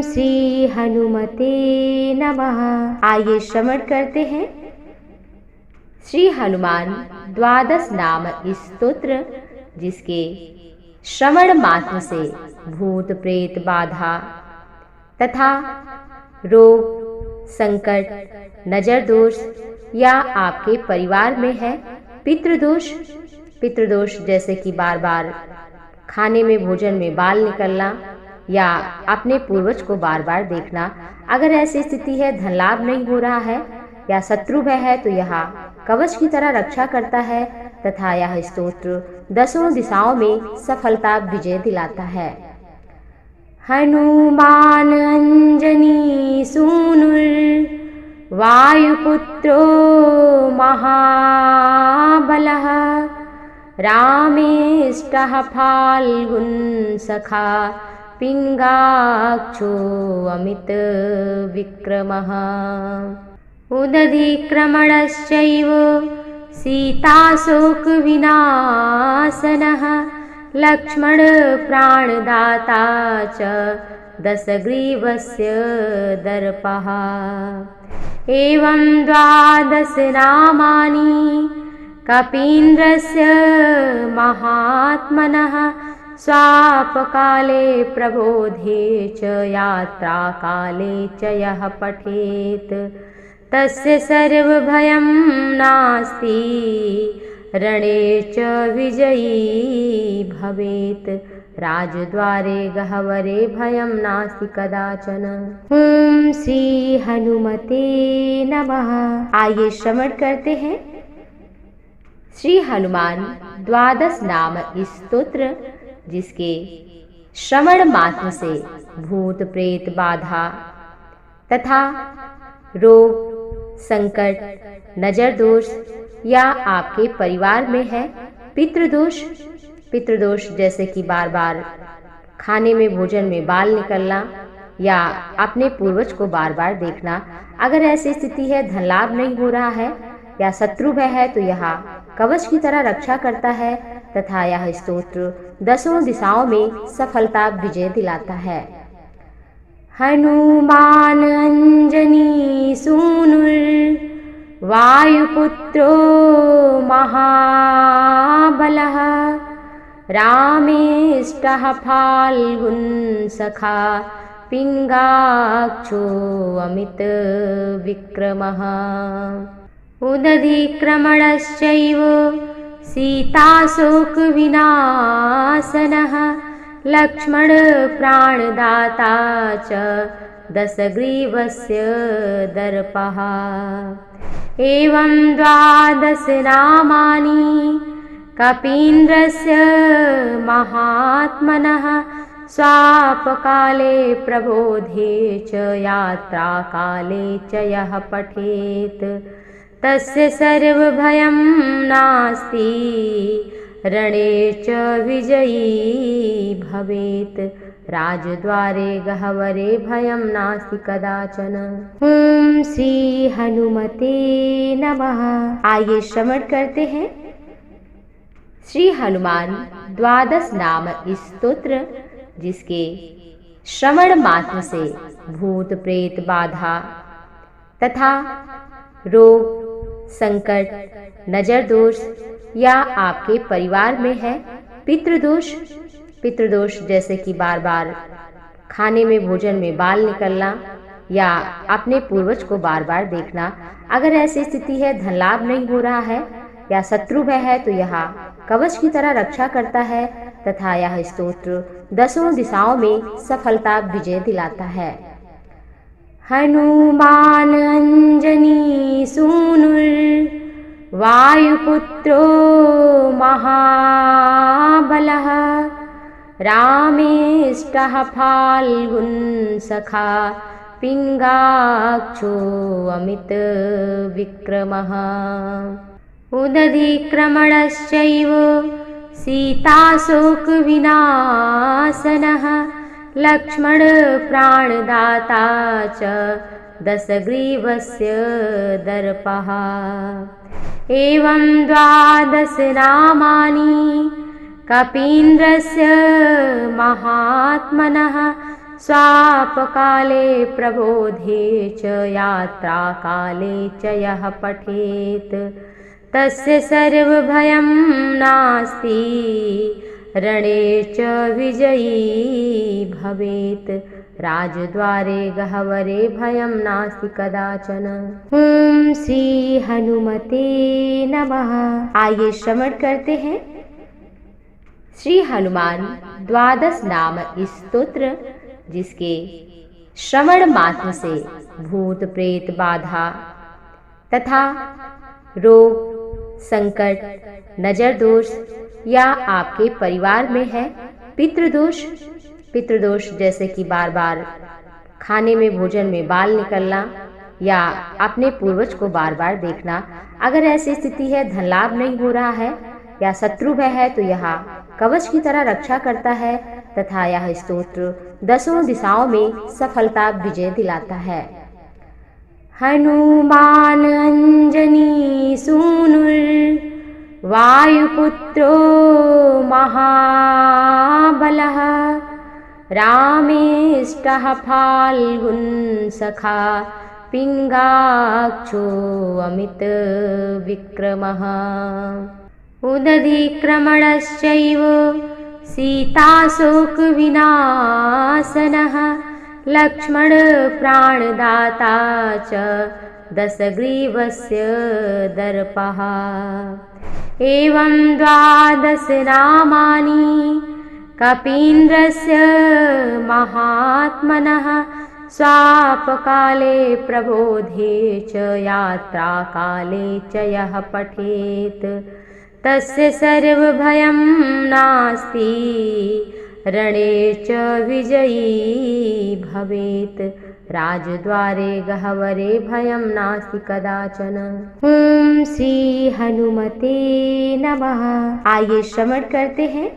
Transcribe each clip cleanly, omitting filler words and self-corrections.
श्री हनुमते नमः। आइए श्रवण करते हैं श्री हनुमान द्वादश नाम स्तोत्र, जिसके श्रवण मात्र से भूत प्रेत बाधा तथा रोग संकट, नजर दोष या आपके परिवार में है पितृदोष जैसे कि बार बार खाने में भोजन में बाल निकलना या अपने पूर्वज को बार बार देखना, अगर ऐसी स्थिति है, धन लाभ नहीं हो रहा है या शत्रु भय है, तो यह कवच की तरह रक्षा करता है तथा यह स्तोत्र 10 दिशाओं में सफलता विजय दिलाता है। हनुमान अंजनी सूनुर वायुपुत्रो महाबलः रामेष्टः फाल्गुन सखा पिंगाक्षो अमित विक्रमः उदधिक्रमणश्चैव सीताशोक विनाशनः लक्ष्मण प्राणदाता च दशग्रीवस्य दर्पः एवं 12 नामानि कपीन्द्रस्य महात्मनः स्वापकाले प्रबोधे च यात्राकाले च यः पठेत् तस्य सर्वभयं नास्ति रणे च विजयी भवेत् राजद्वारे गह्वरे भयं नास्ति कदाचन। ओम श्री हनुमते नमः। आइए श्रवण करते हैं श्री हनुमान द्वादश नाम स्तोत्र, जिसके श्रवण मात्र से भूत प्रेत बाधा तथा रोग संकट, नजर दोष या आपके परिवार में है पितृदोष जैसे कि बार बार खाने में भोजन में बाल निकलना या अपने पूर्वज को बार बार देखना, अगर ऐसी स्थिति है, धन लाभ नहीं हो रहा है या शत्रु भय है, तो यह कवच की तरह रक्षा करता है तथा यह स्तोत्र 10 दिशाओं में सफलता विजय दिलाता है। हनुमान अंजनी सूनुर वायुपुत्रो महाबलः रामेष्टः फाल्गुन सखा पिंगाक्षो अमित विक्रमः उदधिक्रमणश्चैव सीताशोक विनाशनः लक्ष्मण प्राणदाता च दशग्रीवस्य दर्पः एवं 12 नामानि कपीन्द्रस्य महात्मनः स्वापकाले प्रबोधे च यात्राकाले च यः पठेत् तस्य सर्वभयं नास्ति रणे च विजयी भवेत् राजद्वारे गह्वरे भयं नास्ति कदाचन। ओम श्री हनुमते नमः। आइए श्रवण करते हैं श्री हनुमान द्वादश नाम स्तोत्र, जिसके श्रवण मात्र से भूत प्रेत बाधा तथा रोग संकट, नजर दोष या आपके परिवार में है पितृदोष जैसे कि बार बार खाने में भोजन में बाल निकलना या अपने पूर्वज को बार बार देखना, अगर ऐसी स्थिति है, धन लाभ नहीं हो रहा है या शत्रु भय है, तो यह कवच की तरह रक्षा करता है तथा यह स्तोत्र 10 दिशाओं में सफलता विजय दिलाता है। हनुमान अंजनी सूनुर वायुपुत्रो महाबलः रामेष्टः फाल्गुन सखा पिंगाक्षो अमित विक्रमः उदधिक्रमणश्चैव सीताशोक विनाशनः लक्ष्मण प्राणदाता च दशग्रीवस्य दर्पः एवं 12 नामानि कपीन्द्रस्य महात्मनः स्वापकाले प्रबोधे च यात्राकाले च यः पठेत् तस्य सर्वभयं नास्ति रणे च विजयी भवेत् राजद्वारे गह्वरे भयं नास्ति कदाचन। ओम श्री हनुमते नमः। आइए श्रवण करते हैं श्री हनुमान द्वादश नाम स्तोत्र, जिसके श्रवण मात्र से भूत प्रेत बाधा तथा रोग संकट नजर दोष या आपके परिवार में है पितृदोष जैसे कि बार बार खाने में भोजन में बाल निकलना या अपने पूर्वज को बार बार देखना, अगर ऐसी स्थिति है, धन लाभ नहीं हो रहा है या शत्रु भय है, तो यह कवच की तरह रक्षा करता है तथा यह स्तोत्र 10 दिशाओं में सफलता विजय दिलाता है। हनुमान अंजनी सूनुर वायुपुत्रो महाबलः रामेष्टः फाल्गुन सखा पिंगाक्षो अमित विक्रमः उदधिक्रमणश्चैव सीताशोक विनाशनः लक्ष्मण प्राणदाता च दशग्रीवस्य दर्पः एवं 12 नामानि कपीन्द्रस्य महात्मनः स्वापकाले प्रबोधे च यात्राकाले च यः पठेत् तस्य सर्वभयं नास्ति रणे च विजयी भवेत् राजद्वारे गह्वरे भयं नास्ति कदाचन। ओम श्री हनुमते नमः। आइए श्रवण करते हैं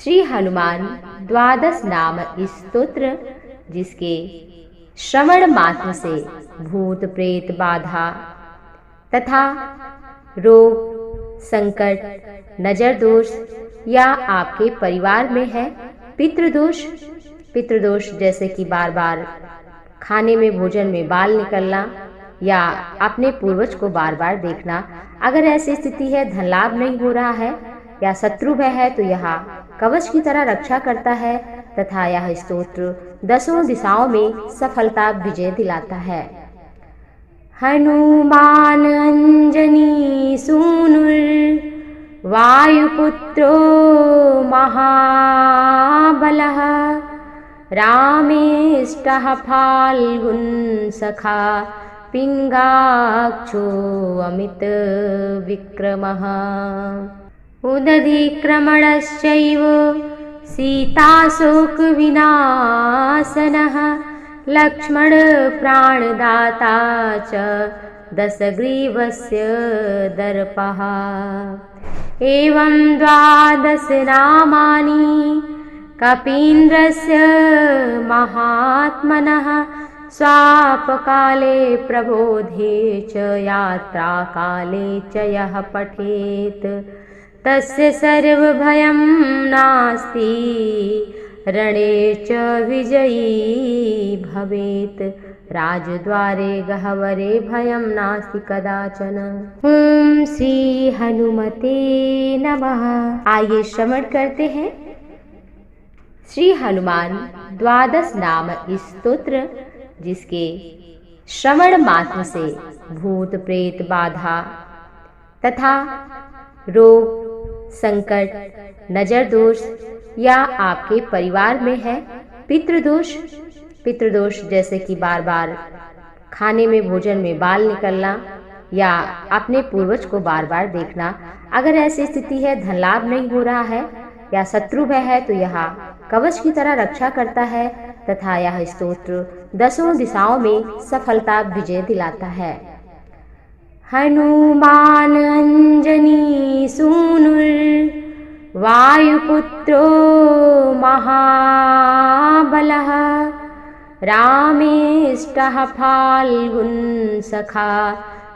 श्री हनुमान द्वादश नाम स्तोत्र, जिसके श्रवण मात्र से भूत प्रेत बाधा तथा रोग संकट नजर दोष या आपके परिवार में है पितृदोष जैसे कि बार बार खाने में भोजन में बाल निकलना या अपने पूर्वज को बार बार देखना, अगर ऐसी स्थिति है, धन लाभ नहीं हो रहा है या शत्रु भय है, तो यह कवच की तरह रक्षा करता है तथा यह स्तोत्र 10 दिशाओं में सफलता विजय दिलाता है। हनुमान अंजनी सूनुर वायुपुत्रो महाबलः रामेष्टः फाल्गुन सखा पिंगाक्षो अमित विक्रमः उदधिक्रमणश्चैव सीताशोक विनाशनः लक्ष्मण प्राणदाता च दशग्रीवस्य दर्पः एवं 12 नामानि कपीन्द्रस्य महात्मनः स्वापकाले प्रबोधे च यात्राकाले च यः पठेत् तस्य सर्वभयं नास्ति रणे च विजयी भवेत् राजद्वारे गह्वरे भयं नास्ति कदाचन। ओम श्री हनुमते नमः। आइए श्रवण करते हैं श्री हनुमान द्वादश नाम स्तोत्र, जिसके श्रवण मात्र से भूत प्रेत बाधा तथा रोग संकट नजर दोष या आपके परिवार में है पितृदोष जैसे कि बार बार खाने में भोजन में बाल निकलना या अपने पूर्वज को बार बार देखना, अगर ऐसी स्थिति है, धन लाभ नहीं हो रहा है या शत्रु भय है, तो यह कवच की तरह रक्षा करता है तथा यह स्तोत्र 10 दिशाओं में सफलता विजय दिलाता है। हनुमान अंजनी सूनुर वायुपुत्रो महाबलः रामेष्टः फाल्गुन सखा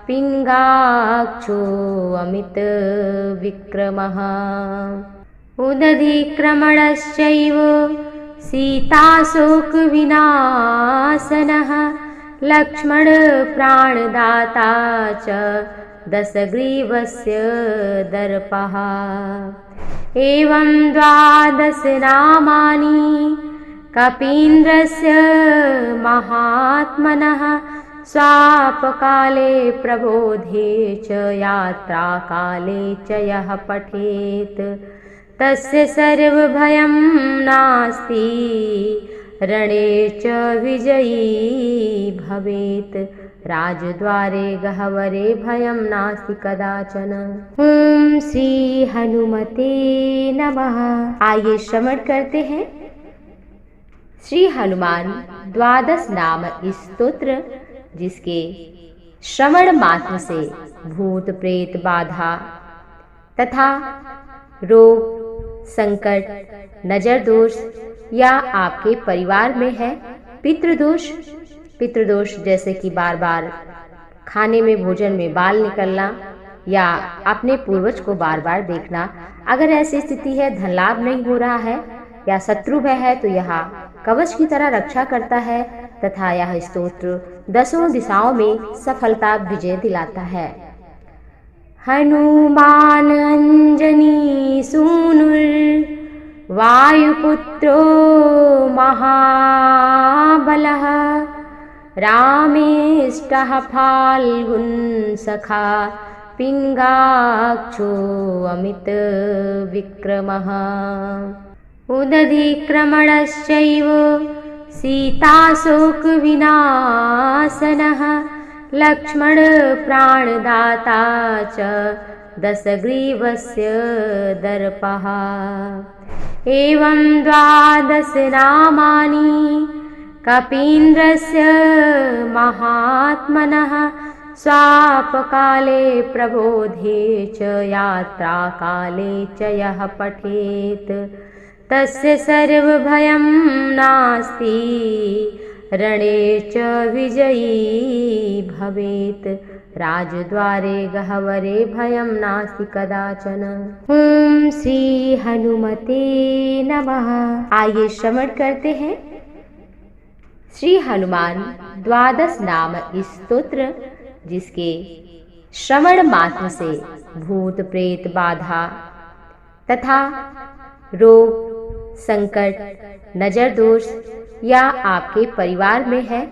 पिंगाक्षो अमित विक्रमः उदधिक्रमणश्चैव सीताशोक विनाशनः लक्ष्मण प्राणदाता च दशग्रीवस्य दर्पः। एवं 12 नामानि कपीन्द्रस्य महात्मनः स्वापकाले प्रबोधे च यात्राकाले च यः पठेत् तस्य सर्वभयं नास्ति रणे च विजयी भवेत्। राजद्वारे गह्वरे भयं नास्ति कदाचन। ओम श्री हनुमते नमः। आइए श्रवण करते हैं श्री हनुमान 12 नाम स्तोत्र, जिसके श्रवण मात्र से भूत प्रेत बाधा तथा रोग संकट नजर दोष या आपके परिवार में है पितृदोष जैसे कि बार बार खाने में भोजन में बाल निकलना या अपने पूर्वज को बार बार देखना, अगर ऐसी स्थिति है, धन लाभ नहीं हो रहा है या शत्रु भय है, तो यह कवच की तरह रक्षा करता है तथा यह स्तोत्र 10 दिशाओं में सफलता विजय दिलाता है। हनुमान अंजनी सूनुर वायुपुत्रो महाबलः रामेष्टः फाल्गुन सखा पिंगाक्षो अमित विक्रमः। उदधिक्रमणश्चैव सीताशोक विनाशनः लक्ष्मण प्राणदाता च दशग्रीवस्य दर्पः। एवं 12 नामानि कपीन्द्रस्य महात्मनः स्वापकाले प्रबोधे च यात्राकाले च यः पठेत् तस्य सर्वभयं नास्ति रणे च विजयी भवेत्। राजद्वारे गह्वरे भयं नास्ति कदाचन। ओम श्री हनुमते नमः। आइए श्रवण करते हैं श्री हनुमान 12 नाम स्तोत्र, जिसके श्रवण मात्र से भूत प्रेत बाधा तथा रोग संकट नजर दोष या आपके परिवार में है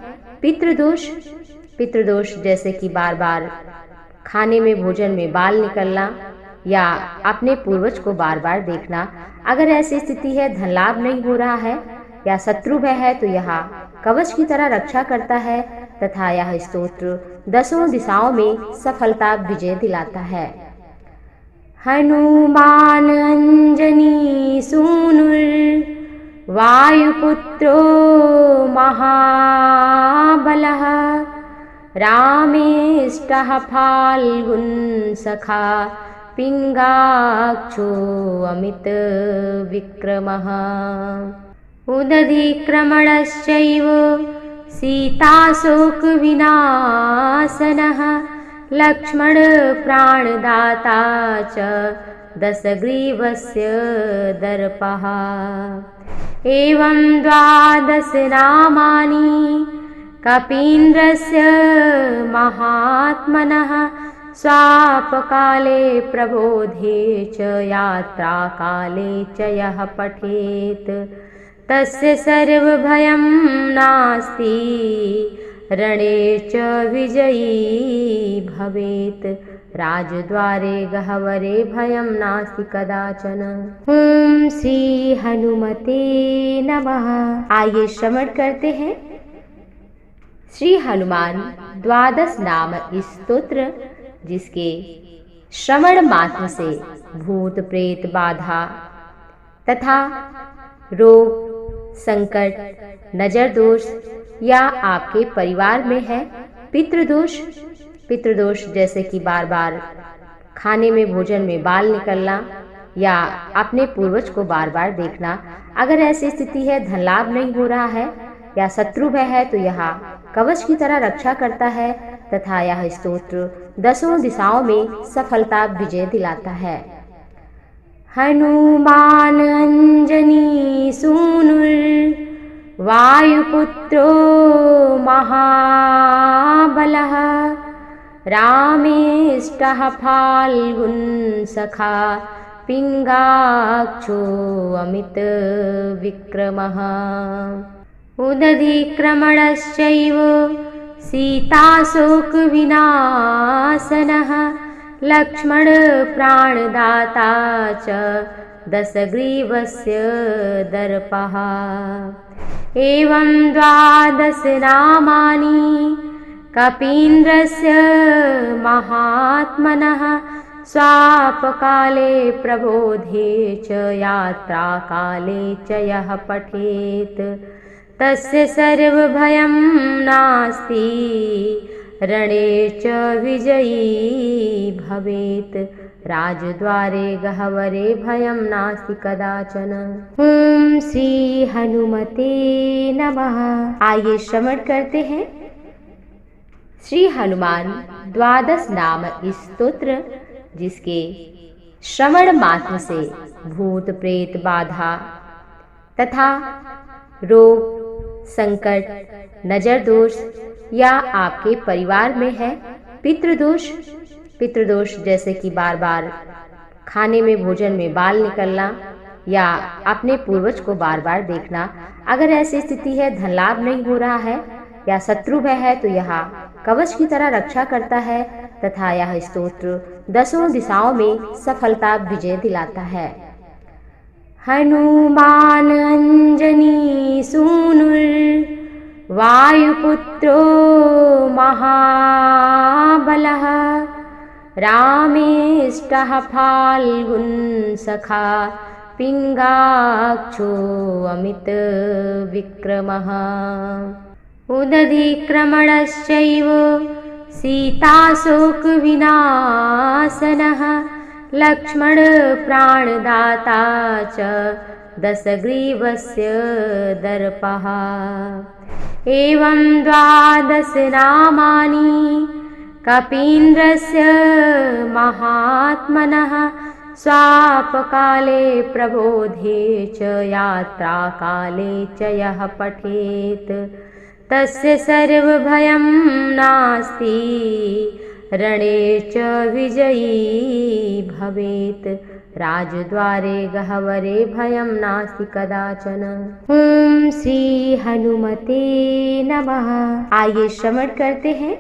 पितृदोष जैसे कि बार बार खाने में भोजन में बाल निकलना या अपने पूर्वज को बार बार देखना, अगर ऐसी स्थिति है, धन लाभ नहीं हो रहा है या शत्रु भय है, तो यह कवच की तरह रक्षा करता है तथा यह स्तोत्र 10 दिशाओं में सफलता विजय दिलाता है। हनुमान अंजनी सूनुर वायुपुत्रो महाबलः रामेष्टः फाल्गुन सखा पिंगाक्षो अमित विक्रमः। उदधिक्रमणश्चैव सीताशोक विनाशनः लक्ष्मण प्राणदाता च दशग्रीवस्य दर्पः। एवं 12 नामानि कपीन्द्रस्य महात्मनः स्वापकाले प्रबोधे च यात्राकाले च यः पठेत् तस्य सर्वभयं नास्ति रणे च विजयी भवेत्। राजद्वारे गह्वरे भयं नास्ति कदाचन। ओम श्री हनुमते नमः। आइए श्रवण करते हैं श्री हनुमान 12 नाम स्तोत्र, जिसके श्रवण मात्र से भूत प्रेत बाधा तथा रोग संकट नजर दोष या आपके परिवार में है पितृदोष जैसे कि बार बार खाने में भोजन में बाल निकलना या अपने पूर्वज को बार बार देखना, अगर ऐसी स्थिति है, धन लाभ नहीं हो रहा है या शत्रु भय है, तो यह कवच की तरह रक्षा करता है तथा यह स्तोत्र 10 दिशाओं में सफलता विजय दिलाता है। हनुमान अंजनी सूनुर वायुपुत्रो महाबलः रामेष्टः फाल्गुन सखा पिङ्गाक्षो अमित विक्रमः उदधिक्रमणश्चैव सीताशोकविनाशनः लक्ष्मण प्राणदाता च दशग्रीवस्य दर्पः एवं द्वादश नामानि कपीन्द्रस्य महात्मनः स्वापकाले प्रबोधे च यात्राकाले च यः पठेत् तस्य सर्वभयं नास्ति रणे च विजयी भवेत् राजद्वारे गह्वरे भयं नास्ति कदाचन। ओम श्री हनुमते नमः। आइए श्रवण करते हैं श्री हनुमान द्वादश नाम स्तोत्र, जिसके श्रवण मात्र से भूत प्रेत बाधा तथा रोग संकट नजर दोष या आपके परिवार में है पितृदोष जैसे कि बार बार खाने में भोजन में बाल निकलना या अपने पूर्वज को बार बार देखना, अगर ऐसी स्थिति है, धन लाभ नहीं हो रहा है या शत्रु भय है, तो यह कवच की तरह रक्षा करता है तथा यह स्तोत्र दसों दिशाओं में सफलता विजय दिलाता है। हनुमान अंजनी सूनुर वायुपुत्रो महाबलः रामेष्टः फाल्गुन सखा पिङ्गाक्षो अमित विक्रमः उदधिक्रमणश्चैव सीताशोकविनाशनः लक्ष्मण प्राणदाता च दशग्रीवस्य दर्पः एवं द्वादश नामानि कपीन्द्रस्य महात्मनः स्वापकाले प्रबोधे च यात्राकाले च यः पठेत् तस्य सर्वभयं नास्ति रणे च विजयी भवेत् राजद्वारे गह्वरे भयं नास्ति कदाचन। ओम श्री हनुमते नमः। आइए श्रवण करते हैं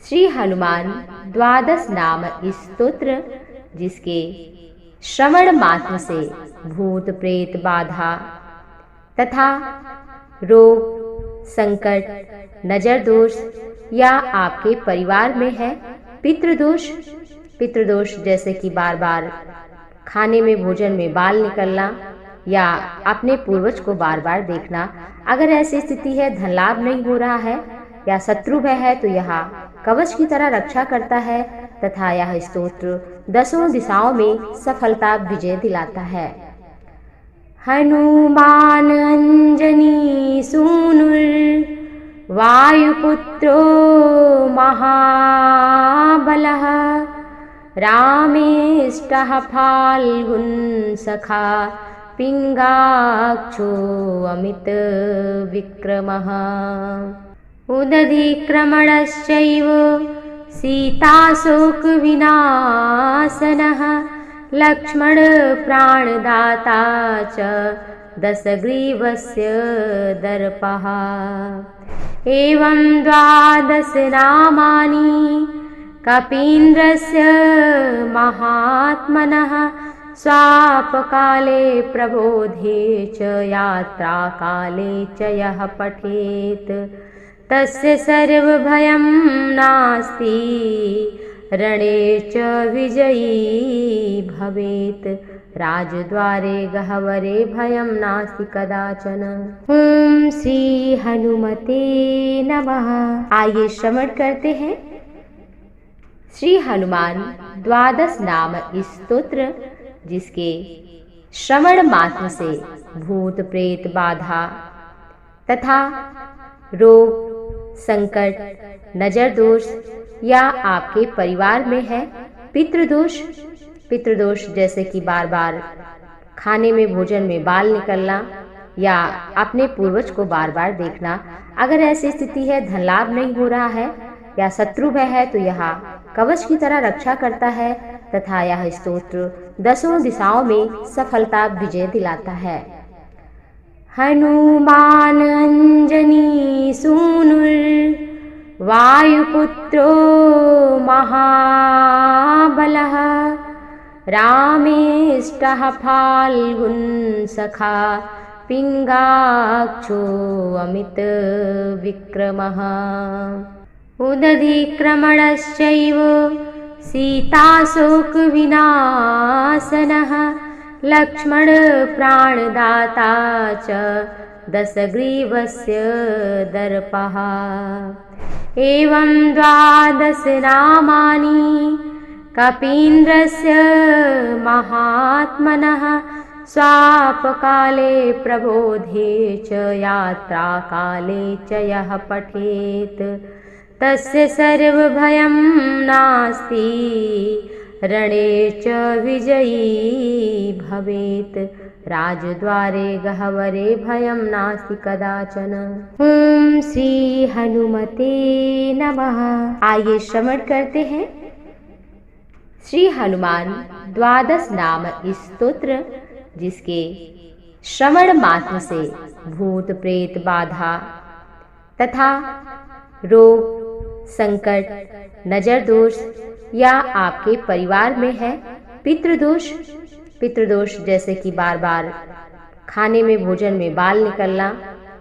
श्री हनुमान द्वादश नाम स्तोत्र, जिसके श्रवण मात्र से भूत प्रेत बाधा तथा रोग संकट नजर दोष या आपके परिवार में है पितृदोष जैसे कि बार बार खाने में भोजन में बाल निकलना या अपने पूर्वज को बार बार देखना, अगर ऐसी स्थिति है, धन लाभ नहीं हो रहा है या शत्रु भय है, तो यह कवच की तरह रक्षा करता है तथा यह स्तोत्र दसों दिशाओं में सफलता विजय दिलाता है। हनुमान अंजनी सूनुर वायुपुत्रो महाबलः रामेष्टः फाल्गुन सखा पिङ्गाक्षो अमित विक्रमः उदधिक्रमणश्चैव सीताशोकविनाशनः लक्ष्मण प्राणदाता च दशग्रीवस्य दर्पः एवं द्वादश नामानि कपीन्द्रस्य महात्मनः स्वापकाले प्रबोधे च यात्राकाले च यः पठेत् तस्य सर्वभयं नास्ति रणे च विजयी भवेत् राजद्वारे गह्वरे भयं नास्ति कदाचन। ओम श्री हनुमते नमः। आइए श्रवण करते हैं श्री हनुमान द्वादश नाम स्तोत्र, जिसके श्रवण मात्र से भूत प्रेत बाधा तथा रोग संकट नजर दोष या आपके परिवार में है पितृदोष जैसे कि बार बार खाने में भोजन में बाल निकलना या अपने पूर्वज को बार बार देखना। अगर ऐसी स्थिति है, धन लाभ नहीं हो रहा है या शत्रु भय है, तो यह कवच की तरह रक्षा करता है तथा यह स्तोत्र 10 दिशाओं में सफलता विजय दिलाता है। हनुमान अंजनी सूनुर वायुपुत्रो महाबलः रामेष्टः फाल्गुन सखा पिंगाक्षो अमित विक्रमः उदधिक्रमणश्चैव सीताशोक विनाशनः लक्ष्मण प्राणदाता च दशग्रीवस्य दर्पः एवं 12 नामानि कपीन्द्रस्य महात्मनः स्वापकाले प्रबोधे च यात्राकाले च यः पठेत् तस्य सर्वभयं नास्ति रणे च विजयी भवेत् राजद्वारे गह्वरे भयं नास्ति कदाचन। ओम श्री हनुमते नमः। आइए श्रवण करते हैं श्री हनुमान 12 नाम स्तोत्र, जिसके श्रवण मात्र से भूत प्रेत बाधा तथा रोग संकट नजर दोष या आपके परिवार में है पितृदोष जैसे कि बार बार खाने में भोजन में बाल निकलना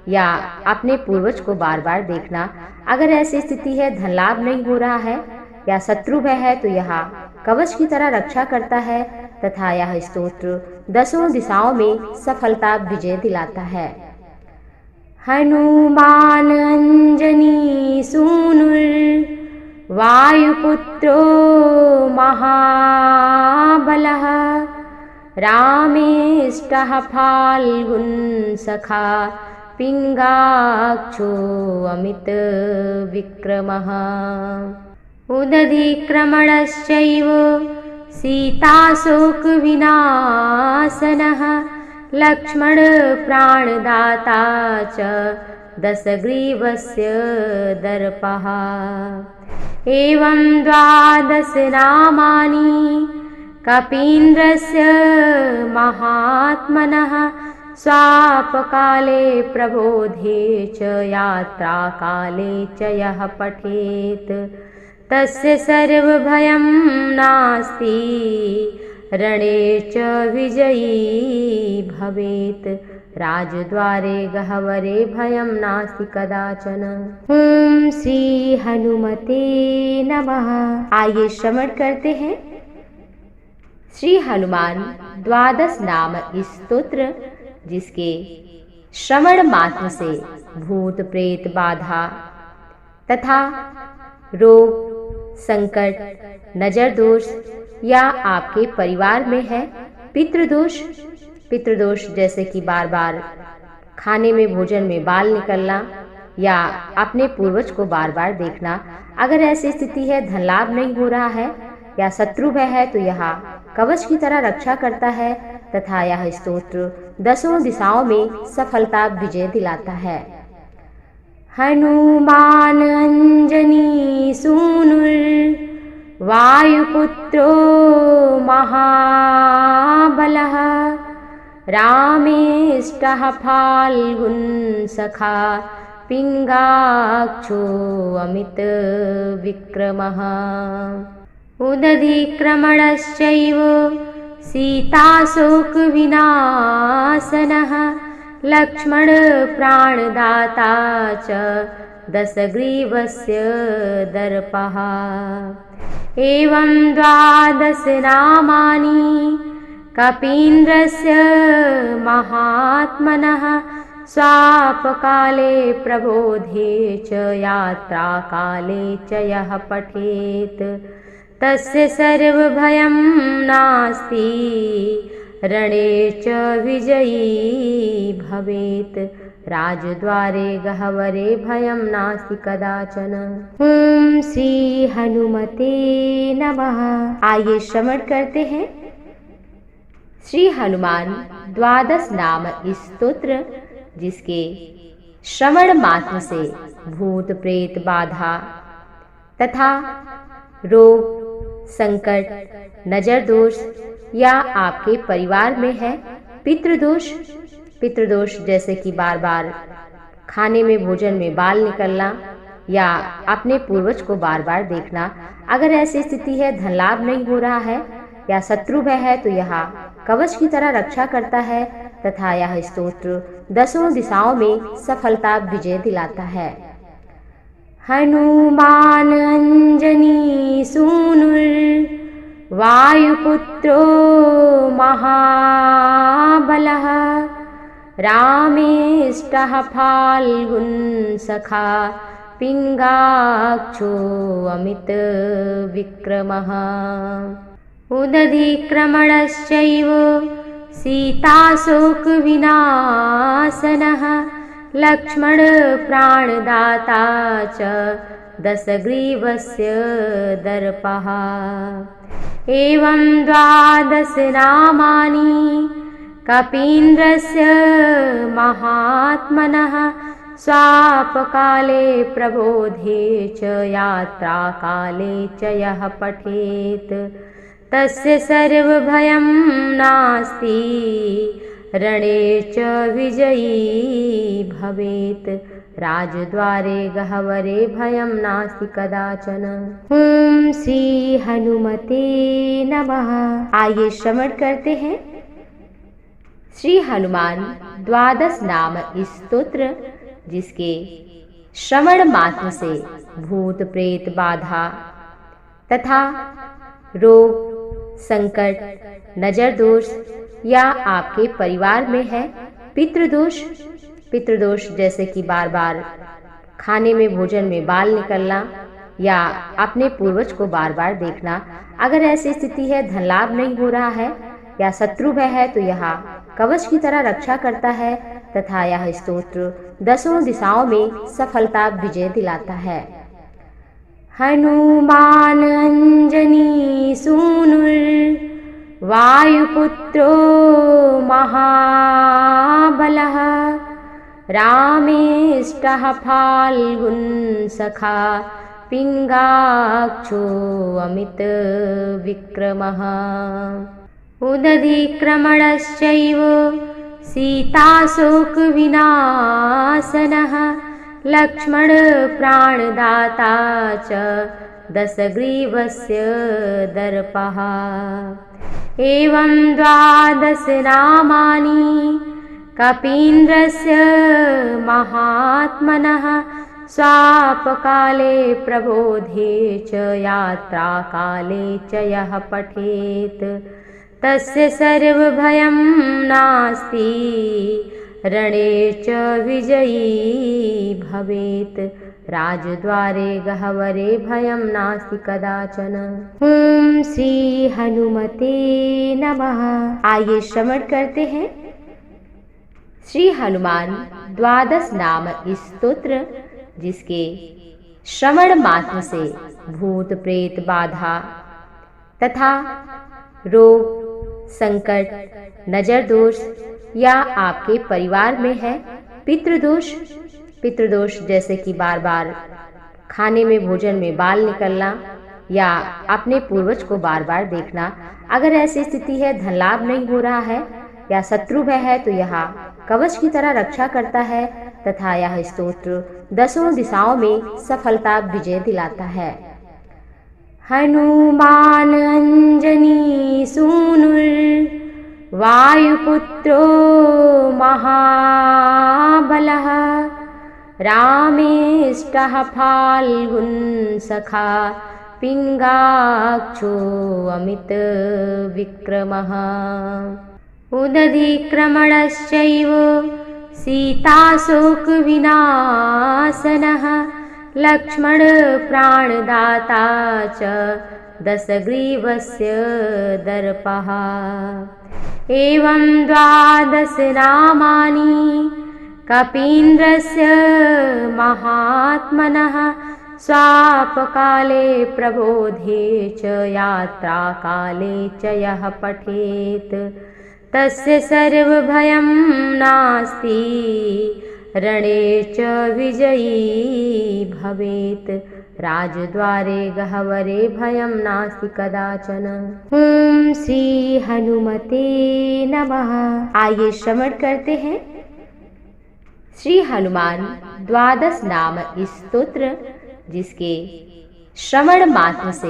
या अपने पूर्वज को बार बार देखना। अगर ऐसी स्थिति है, धन लाभ नहीं हो रहा है या शत्रु भय है, तो यह कवच की तरह रक्षा करता है तथा यह स्तोत्र 10 दिशाओं में सफलता विजय दिलाता है। हनुमान अंजनी सूनुर वायुपुत्रो महाबलः रामेष्टः फाल्गुन सखा पिंगाक्षो अमित विक्रमः उदधिक्रमणश्चैव सीताशोक विनाशनः लक्ष्मण प्राणदाता च दशग्रीवस्य दर्पः एवं 12 नामानि कपीन्द्रस्य महात्मनः स्वापकाले प्रबोधे च यात्राकाले च यः पठेत् तस्य सर्वभयं नास्ति रणे च विजयी भवेत् राजद्वारे गह्वरे भयं नास्ति कदाचन। ओम श्री हनुमते नमः। आइए श्रवण करते हैं श्री हनुमान 12 नाम स्तोत्र, जिसके श्रवण मात्र से भूत प्रेत बाधा तथा रोग संकट नजर दोष या आपके परिवार में है पितृदोष जैसे कि बार बार खाने में भोजन में बाल निकलना या अपने पूर्वज को बार बार देखना। अगर ऐसी स्थिति है, धन लाभ नहीं हो रहा है या शत्रु भय है, तो यह कवच की तरह रक्षा करता है तथा यह स्तोत्र 10 दिशाओं में सफलता विजय दिलाता है। हनुमान अंजनी सूनुर वायुपुत्रो महाबलः रामेष्टः फाल्गुन सखा पिंगाक्षो अमित विक्रमः उदधिक्रमणश्चैव सीताशोक विनाशनः लक्ष्मण प्राणदाता च दशग्रीवस्य दर्पः एवं 12 नामानि कपीन्द्रस्य महात्मनः स्वापकाले प्रबोधे च यात्राकाले च यः पठेत् तस्य सर्वभयं नास्ति रणे च विजयी भवेत् राजद्वारे गह्वरे भयं नास्ति कदाचन। ओम श्री हनुमते नमः। आइए श्रवण करते हैं श्री हनुमान द्वादश नाम स्तोत्र, जिसके श्रवण मात्र से भूत प्रेत बाधा तथा रोग संकट नजर दोष या आपके परिवार में है पितृदोष जैसे कि बार बार खाने में भोजन में बाल निकलना या अपने पूर्वज को बार बार देखना, अगर ऐसी स्थिति है, धन लाभ नहीं हो रहा है या शत्रु भय है, तो यह कवच की तरह रक्षा करता है तथा यह स्तोत्र 10 दिशाओं में सफलता विजय दिलाता है। हनुमान अंजनी सूनुर वायुपुत्रो महाबलः रामेष्टः फाल्गुन सखा पिंगाक्षो अमित विक्रमः उदधिक्रमणश्चैव सीताशोक विनाशनः लक्ष्मण प्राणदाता च दशग्रीवस्य दर्पः एवं 12 नामानि कपीन्द्रस्य महात्मनः स्वापकाले प्रबोधे च यात्राकाले च यः पठेत् तस्य सर्वभयं नास्ति रणे च विजयी भवेत् राजद्वारे गह्वरे भयं नास्ति कदाचन। ओम श्री हनुमते नमः। आइए श्रवण करते हैं श्री हनुमान द्वादश नाम स्तोत्र, जिसके श्रवण मात्र से भूत प्रेत बाधा तथा रोग संकट नजर दोष या आपके परिवार में है पितृदोष जैसे कि बार बार खाने में भोजन में बाल निकलना या अपने पूर्वज को बार बार देखना, अगर ऐसी स्थिति है, धन लाभ नहीं हो रहा है या शत्रु भय है, तो यह कवच की तरह रक्षा करता है तथा यह स्तोत्र 10 दिशाओं में सफलता विजय दिलाता है। हनुमान अंजनी सूनुर वायुपुत्रो महाबलः रामेष्टः फाल्गुन सखा पिंगाक्षो अमित विक्रमः उदधिक्रमणश्चैव सीताशोक विनाशनः लक्ष्मण प्राणदाता च दशग्रीवस्य दर्पः एवं 12 नामानि कपीन्द्रस्य महात्मनः स्वापकाले प्रबोधे च यात्राकाले च यः पठेत् तस्य सर्वभयं नास्ति रणे च विजयी भवेत् राजद्वारे गह्वरे भयं नास्ति कदाचन। ओम श्री हनुमते नमः। आइए श्रवण करते हैं श्री हनुमान द्वादश नाम स्तोत्र, जिसके श्रवण मात्र से भूत प्रेत बाधा तथा रोग संकट नजर दोष या आपके परिवार में है पितृदोष जैसे कि बार बार खाने में भोजन में बाल निकलना या अपने पूर्वज को बार बार देखना, अगर ऐसी स्थिति है, धन लाभ नहीं हो रहा है या शत्रु भय है, तो यह कवच की तरह रक्षा करता है तथा यह स्तोत्र 10 दिशाओं में सफलता विजय दिलाता है। हनुमान अंजनी सूनुर वायुपुत्रो महाबलः रामेष्टः फाल्गुन सखा पिंगाक्षो अमित विक्रमः उदधिक्रमणश्चैव सीताशोक विनाशनः लक्ष्मण प्राणदाता च दशग्रीवस्य दर्पः एवं 12 नामानि कपीन्द्रस्य महात्मनः स्वापकाले प्रबोधे च यात्राकाले च यः पठेत् तस्य सर्वभयं नास्ति रणे च विजयी भवेत् राजद्वारे गह्वरे भयं नास्ति कदाचन। ओम श्री हनुमते नमः। आइए श्रवण करते हैं श्री हनुमान द्वादश नाम स्तोत्र, जिसके श्रवण मात्र से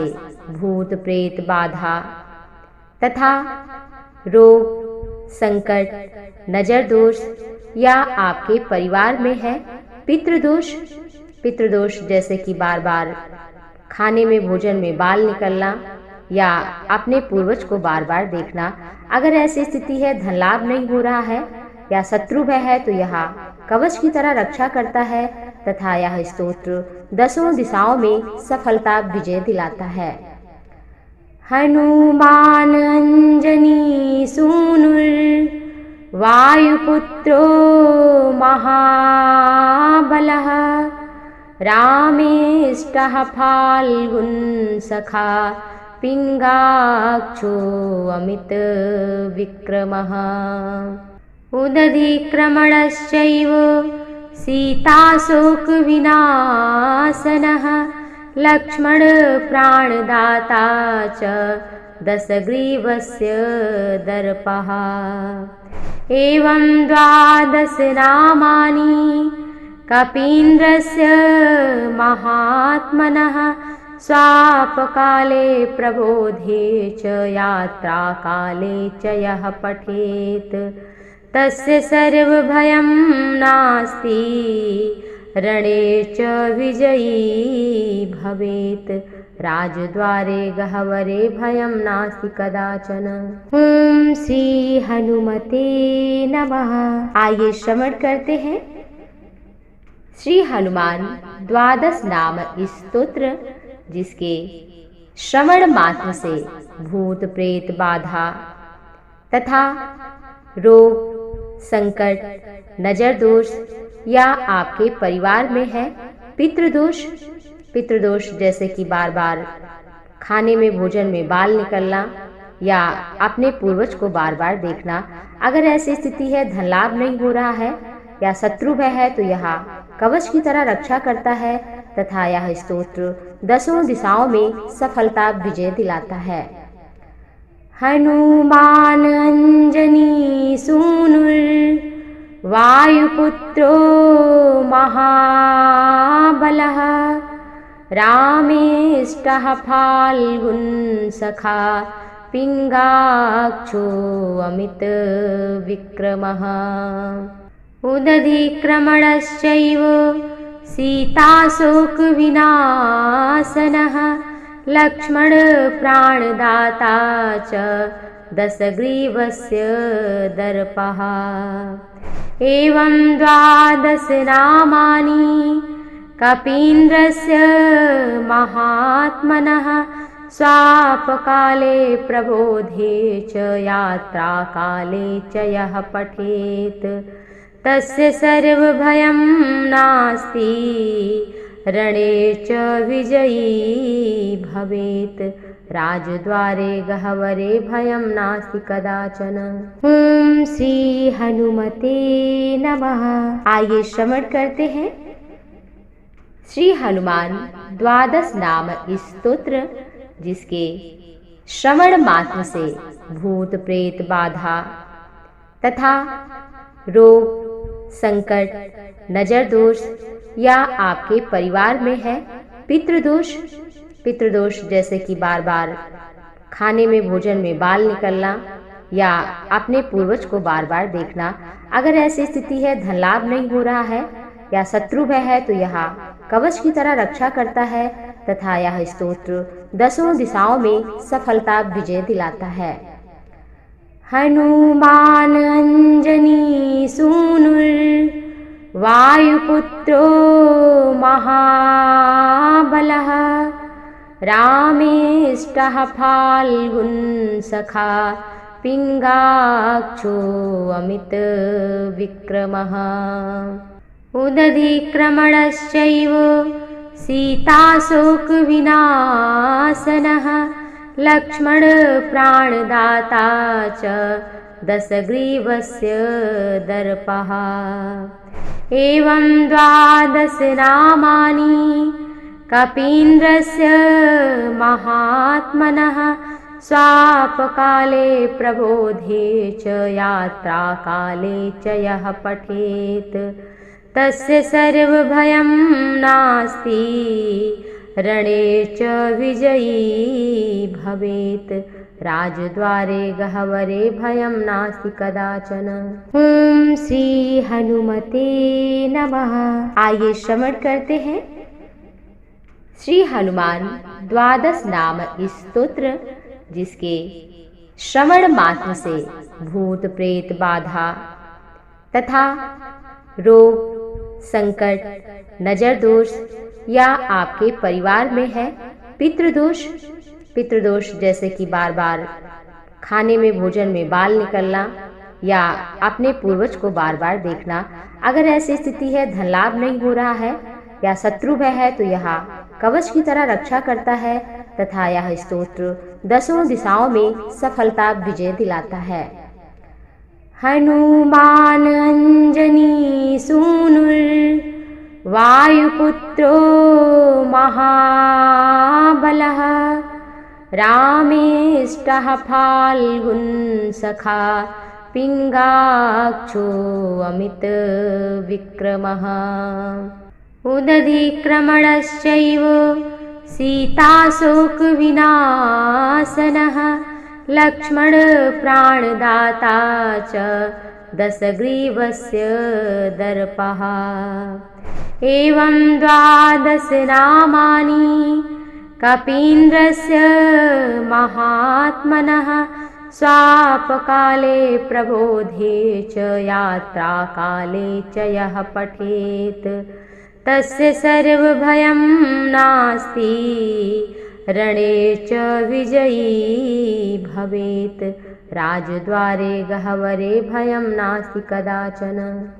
भूत प्रेत बाधा तथा रोग संकट नजर दोष या आपके परिवार में है पितृदोष जैसे कि बार बार खाने में भोजन में बाल निकलना या अपने पूर्वज को बार बार देखना, अगर ऐसी स्थिति है, धन लाभ नहीं हो रहा है या शत्रु भय है, तो यह कवच की तरह रक्षा करता है तथा यह स्तोत्र 10 दिशाओं में सफलता विजय दिलाता है। हनुमान अंजनी सूनुर वायुपुत्रो महाबलः रामेष्टः फाल्गुन सखा पिंगाक्षो अमित विक्रमः उदधिक्रमणश्चैव सीताशोक विनाशनः लक्ष्मण प्राणदाता च दशग्रीवस्य दर्पः एवं 12 नामानि कपीन्द्रस्य महात्मनः स्वापकाले प्रबोधे च यात्राकाले च यः पठेत् तस्य सर्वभयं नास्ति रणे च विजयी भवेत् राजद्वारे गह्वरे भयं नास्ति कदाचन। ओम श्री हनुमते नमः। आइए श्रवण करते हैं श्री हनुमान द्वादश नाम स्तोत्र, जिसके श्रवण मात्र से भूत प्रेत बाधा तथा रोग संकट नजर दोष या आपके परिवार में है पितृदोष जैसे कि बार बार खाने में भोजन में बाल निकलना या अपने पूर्वज को बार बार देखना, अगर ऐसी स्थिति है, धन लाभ नहीं हो रहा है या शत्रु भय है, तो यह कवच की तरह रक्षा करता है तथा यह स्तोत्र 10 दिशाओं में सफलता विजय दिलाता है। हनुमान अंजनी सूनुर वायुपुत्रो महाबलः रामेष्टः फाल्गुन सखा पिंगाक्षो अमित विक्रमः उदधिक्रमणश्चैव सीताशोक विनाशनः लक्ष्मण प्राणदाता च दशग्रीवस्य दर्पः एवं 12 नामानि कपीन्द्रस्य महात्मनः स्वापकाले प्रबोधे च यात्राकाले च यः पठेत् तस्य सर्वभयं नास्ति रणे च विजयी भवेत् राजद्वारे गह्वरे भयं नास्ति कदाचन। ओम श्री हनुमते नमः। आइए श्रवण करते हैं श्री हनुमान द्वादश नाम स्तोत्र, जिसके श्रवण मात्र से भूत प्रेत बाधा तथा रोग संकट नजर दोष या आपके परिवार में है पितृदोष जैसे कि बार बार खाने में भोजन में बाल निकलना या अपने पूर्वज को बार बार देखना, अगर ऐसी स्थिति है, धन लाभ नहीं हो रहा है या शत्रु भय है, तो यह कवच की तरह रक्षा करता है तथा यह स्तोत्र 10 दिशाओं में सफलता विजय दिलाता है। हनुमान अंजनी सूनुर वायुपुत्रो महाबलः रामेष्टः फाल्गुन सखा पिङ्गाक्षो अमितविक्रमः उदधिक्रमणश्चैव सीताशोकविनाशनः लक्ष्मणप्राणदाता च दशग्रीवस्य दर्पः एवं 12 नामानि कपीन्द्रस्य महात्मनः स्वापकाले प्रबोधे च यात्राकाले च यः पठेत् तस्य सर्वभयं नास्ति रणे च विजयी भवेत् राजद्वारे गह्वरे भयं नास्ति कदाचन। ओम श्री हनुमते नमः। आइए श्रवण करते हैं श्री हनुमान 12 नाम स्तोत्र, जिसके श्रवण मात्र से भूत प्रेत बाधा तथा रोग संकट, नजर दोष या आपके परिवार में है पितृदोष जैसे कि बार बार खाने में भोजन में बाल निकलना या अपने पूर्वज को बार बार देखना, अगर ऐसी स्थिति है, धन लाभ नहीं हो रहा है या शत्रु भय है, तो यह कवच की तरह रक्षा करता है तथा यह स्तोत्र 10 दिशाओं में सफलता विजय दिलाता है। हनुमान अंजनी सूनुर वायुपुत्रो महाबलः रामेष्टः फाल्गुन सखा पिङ्गाक्षो अमितविक्रमः उदधिक्रमणश्चैव सीताशोकविनाशनः लक्ष्मणप्राणदाता च दशग्रीवस्य दर्पः एवं 12 नामानि कपीन्द्रस्य महात्मनः स्वापकाले प्रबोधे च यात्राकाले च यः पठेत् तस्य सर्वभयं नास्ति रणे च विजयी भवेत् राजद्वारे गह्वरे भयं नास्ति कदाचन।